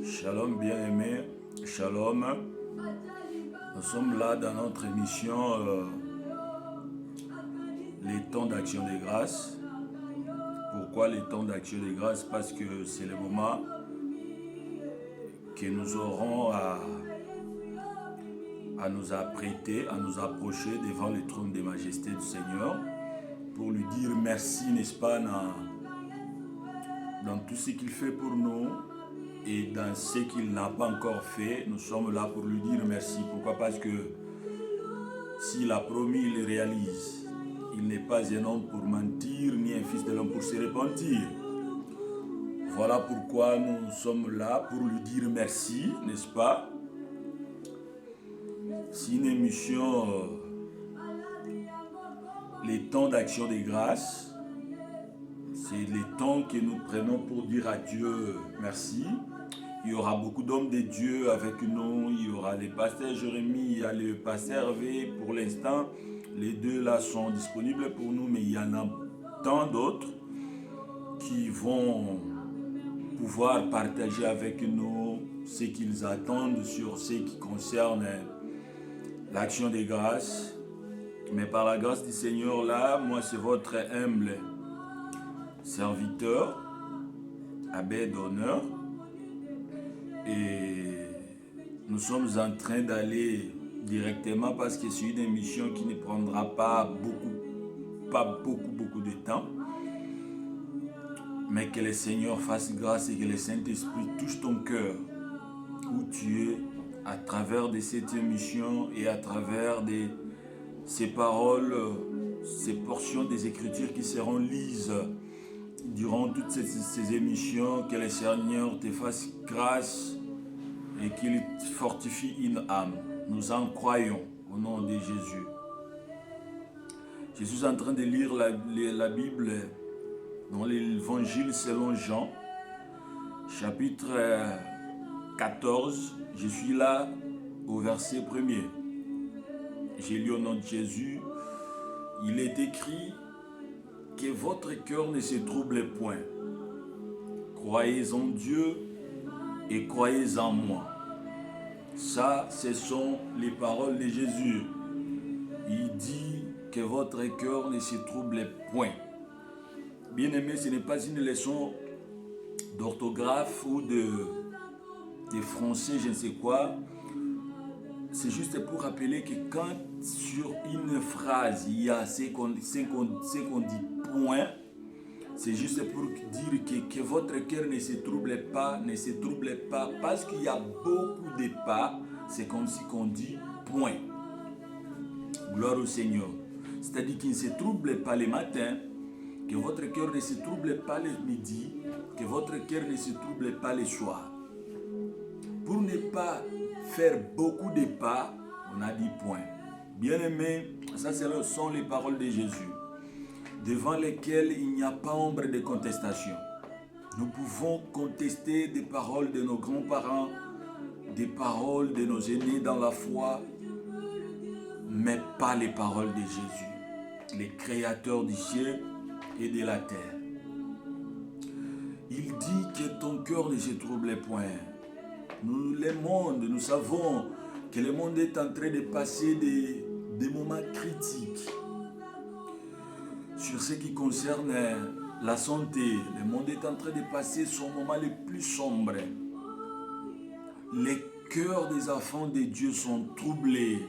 Shalom bien-aimés, shalom. Nous sommes là dans notre émission les temps d'action de grâce. Pourquoi les temps d'action de grâce? Parce que c'est le moment que nous aurons à nous apprêter, à nous approcher devant le trône de majesté du Seigneur pour lui dire merci, n'est-ce pas, dans tout ce qu'il fait pour nous. Et dans ce qu'il n'a pas encore fait, nous sommes là pour lui dire merci. Pourquoi? Parce que s'il a promis, il le réalise. Il n'est pas un homme pour mentir, ni un fils de l'homme pour se repentir. Voilà pourquoi nous sommes là pour lui dire merci, n'est-ce pas? C'est une émission, les temps d'action de grâce. C'est les temps que nous prenons pour dire à Dieu merci. Il y aura beaucoup d'hommes de Dieu avec nous. Il y aura le pasteur Jérémie, il y a le pasteur Hervé. Pour l'instant, les deux là sont disponibles pour nous, mais il y en a tant d'autres qui vont pouvoir partager avec nous ce qu'ils attendent sur ce qui concerne l'action des grâces. Mais par la grâce du Seigneur là, moi c'est votre humble serviteur, abbé d'honneur. Et nous sommes en train d'aller directement parce que c'est une émission qui ne prendra pas beaucoup de temps. Mais que le Seigneur fasse grâce et que le Saint-Esprit touche ton cœur où tu es à travers de cette émission et à travers de ces paroles, ces portions des Écritures qui seront lises durant toutes ces émissions. Que le Seigneur te fasse grâce et qu'il fortifie une âme. Nous en croyons au nom de Jésus. Je suis en train de lire la Bible dans l'évangile selon Jean, chapitre 14. Je suis là au verset 1er. J'ai lu au nom de Jésus. Il est écrit que votre cœur ne se trouble point. Croyez en Dieu et croyez en moi. Ça, ce sont les paroles de Jésus. Il dit que votre cœur ne se trouble point. Bien-aimé, ce n'est pas une leçon d'orthographe ou de français, je ne sais quoi. C'est juste pour rappeler que quand sur une phrase, il y a ce qu'on dit point, c'est juste pour dire que votre cœur ne se trouble pas, parce qu'il y a beaucoup de pas, c'est comme si on dit point. Gloire au Seigneur. C'est-à-dire qu'il ne se trouble pas le matin, que votre cœur ne se trouble pas le midi, que votre cœur ne se trouble pas le soir. Pour ne pas faire beaucoup de pas, on a dit point. Bien-aimé, ça ce sont les paroles de Jésus, devant lesquelles il n'y a pas ombre de contestation. Nous pouvons contester des paroles de nos grands-parents, des paroles de nos aînés dans la foi, mais pas les paroles de Jésus, le créateur du ciel et de la terre. Il dit que ton cœur ne se trouble point. Nous savons que le monde est en train de passer des moments critiques sur ce qui concerne la santé. Le monde est en train de passer son moment le plus sombre. Les cœurs des enfants de Dieu sont troublés.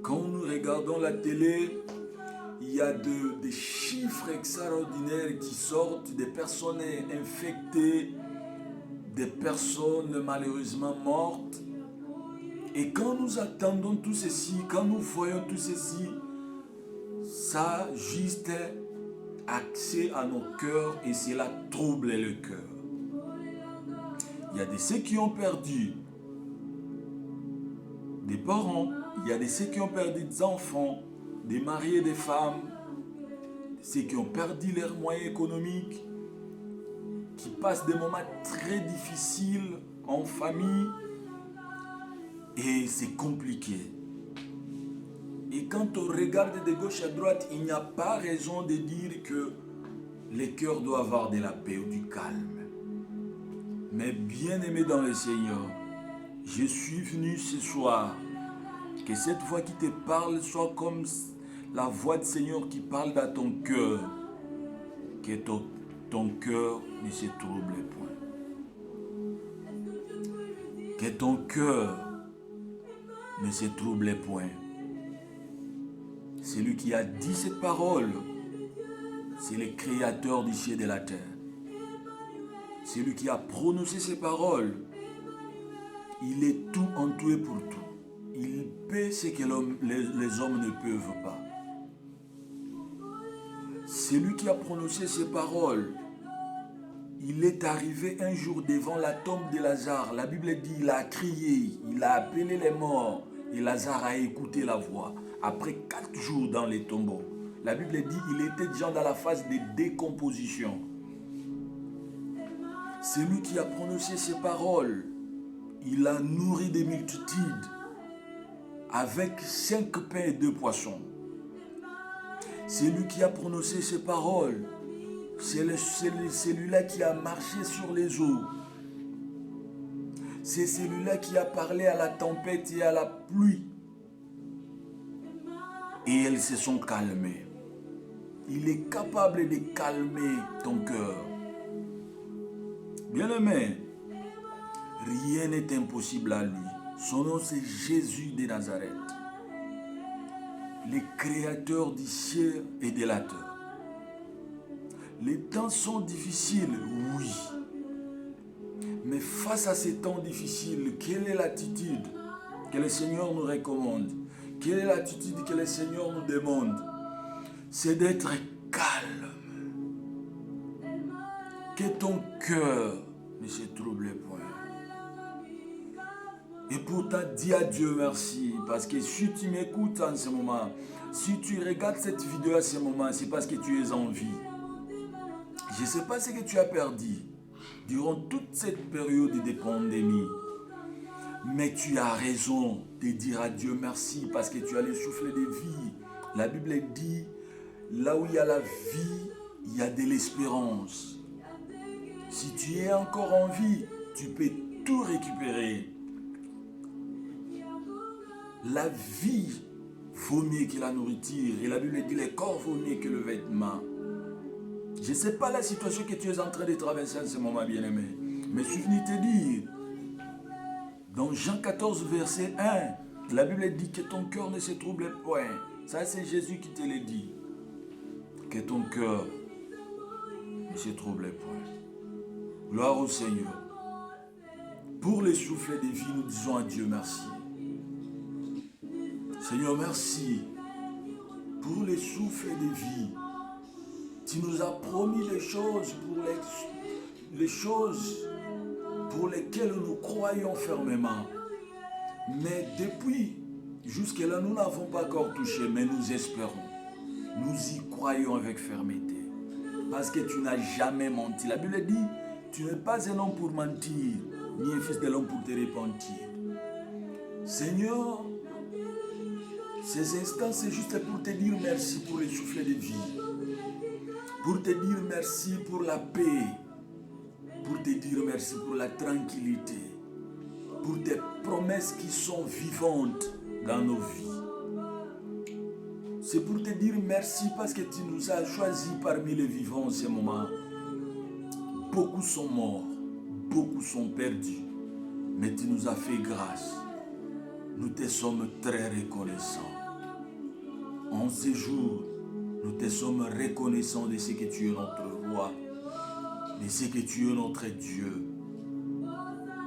Quand nous regardons la télé, il y a des chiffres extraordinaires qui sortent, des personnes infectées, des personnes malheureusement mortes. Et quand nous attendons tout ceci, quand nous voyons tout ceci, ça a juste accès à nos cœurs et cela trouble le cœur. Il y a de ceux qui ont perdu des parents, il y a de ceux qui ont perdu des enfants, des maris et des femmes, ceux qui ont perdu leurs moyens économiques, qui passent des moments très difficiles en famille et c'est compliqué. Et quand on regarde de gauche à droite, il n'y a pas raison de dire que le cœur doit avoir de la paix ou du calme. Mes bien-aimés dans le Seigneur, je suis venu ce soir. Que cette voix qui te parle soit comme la voix du Seigneur qui parle dans ton cœur. Que ton cœur ne se trouble point. Que ton cœur ne se trouble point. Celui qui a dit cette parole, c'est le Créateur du ciel et de la terre. Celui qui a prononcé ces paroles, il est tout en tout et pour tout. Il peut ce que les hommes ne peuvent pas. Celui qui a prononcé ces paroles, il est arrivé un jour devant la tombe de Lazare. La Bible dit, il a crié, il a appelé les morts et Lazare a écouté la voix. Après 4 jours dans les tombeaux, la Bible dit, il était déjà dans la phase de décomposition. Celui qui a prononcé ces paroles, il a nourri des multitudes avec 5 pains et 2 poissons. Celui qui a prononcé ces paroles, c'est celui-là qui a marché sur les eaux. C'est celui-là qui a parlé à la tempête et à la pluie. Et elles se sont calmées. Il est capable de calmer ton cœur. Bien-aimé, rien n'est impossible à lui. Son nom c'est Jésus de Nazareth, le Créateur du ciel et de la terre. Les temps sont difficiles, oui. Mais face à ces temps difficiles, quelle est l'attitude que le Seigneur nous recommande? Quelle est l'attitude que le Seigneur nous demande? C'est d'être calme. Que ton cœur ne se trouble point. Et pourtant, dis à Dieu merci. Parce que si tu m'écoutes en ce moment, si tu regardes cette vidéo à ce moment, c'est parce que tu es en vie. Je ne sais pas ce que tu as perdu durant toute cette période de pandémie. Mais tu as raison de dire à Dieu merci parce que tu as le souffle de vie. La Bible dit, là où il y a la vie, il y a de l'espérance. Si tu es encore en vie, tu peux tout récupérer. La vie vaut mieux que la nourriture. Et la Bible dit, le corps vaut mieux que le vêtement. Je ne sais pas la situation que tu es en train de traverser en ce moment, bien-aimé. Mais je suis venu te dire, dans Jean 14, verset 1, la Bible dit que ton cœur ne se trouble point. Ça, c'est Jésus qui te le dit. Que ton cœur ne se trouble point. Gloire au Seigneur. Pour les souffles de vie, nous disons à Dieu merci. Seigneur, merci pour les souffles de vie. Tu nous as promis les choses pour lesquelles nous croyons fermement. Mais depuis, jusque-là, nous n'avons pas encore touché, mais nous espérons. Nous y croyons avec fermeté. Parce que tu n'as jamais menti. La Bible dit, tu n'es pas un homme pour mentir, ni un fils de l'homme pour te repentir. Seigneur, ces instants, c'est juste pour te dire merci pour les souffles de vie. Pour te dire merci pour la paix. Pour te dire merci pour la tranquillité. Pour tes promesses qui sont vivantes dans nos vies. C'est pour te dire merci parce que tu nous as choisis parmi les vivants en ce moment. Beaucoup sont morts, beaucoup sont perdus. Mais tu nous as fait grâce. Nous te sommes très reconnaissants. En ces jours, nous te sommes reconnaissants de ce que tu es notre roi, de ce que tu es notre Dieu.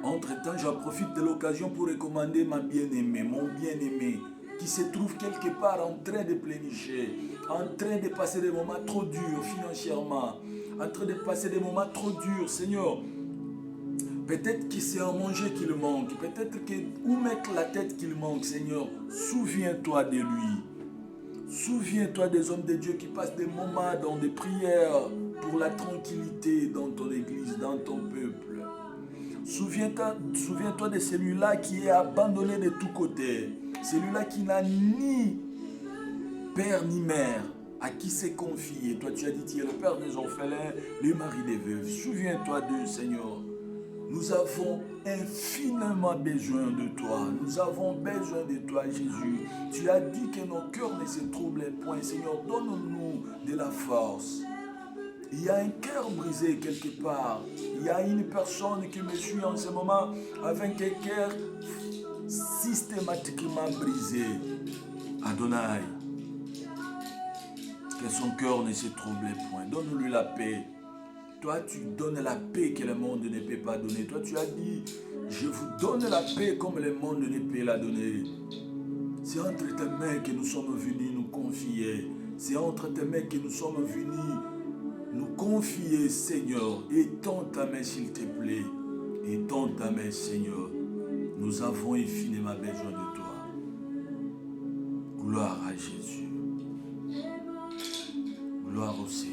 Entre-temps, j'en profite de l'occasion pour recommander ma bien-aimée, mon bien-aimé, qui se trouve quelque part en train de plénicher, en train de passer des moments trop durs financièrement, en train de passer des moments trop durs, Seigneur. Peut-être que c'est à manger qu'il manque, peut-être que où mettre la tête qu'il manque, Seigneur. Souviens-toi de lui. Souviens-toi des hommes de Dieu qui passent des moments dans des prières pour la tranquillité dans ton église, dans ton peuple. Souviens-toi de celui-là qui est abandonné de tous côtés. Celui-là qui n'a ni père ni mère à qui s'est confié. Et toi, tu as dit, tu es le père des orphelins, le mari des veuves. Souviens-toi d'eux, Seigneur. Nous avons infiniment besoin de toi. Nous avons besoin de toi, Jésus. Tu as dit que nos cœurs ne se troublent point. Seigneur, donne-nous de la force. Il y a un cœur brisé quelque part. Il y a une personne qui me suit en ce moment avec un cœur systématiquement brisé. Adonai, que son cœur ne se trouble point. Donne-lui la paix. Toi, tu donnes la paix que le monde ne peut pas donner. Toi, tu as dit, je vous donne la paix comme le monde ne peut la donner. C'est entre tes mains que nous sommes venus nous confier. C'est entre tes mains que nous sommes venus nous confier, Seigneur. Étends ta main, s'il te plaît. Étends ta main, Seigneur. Nous avons infiniment besoin de toi. Gloire à Jésus. Gloire au Seigneur.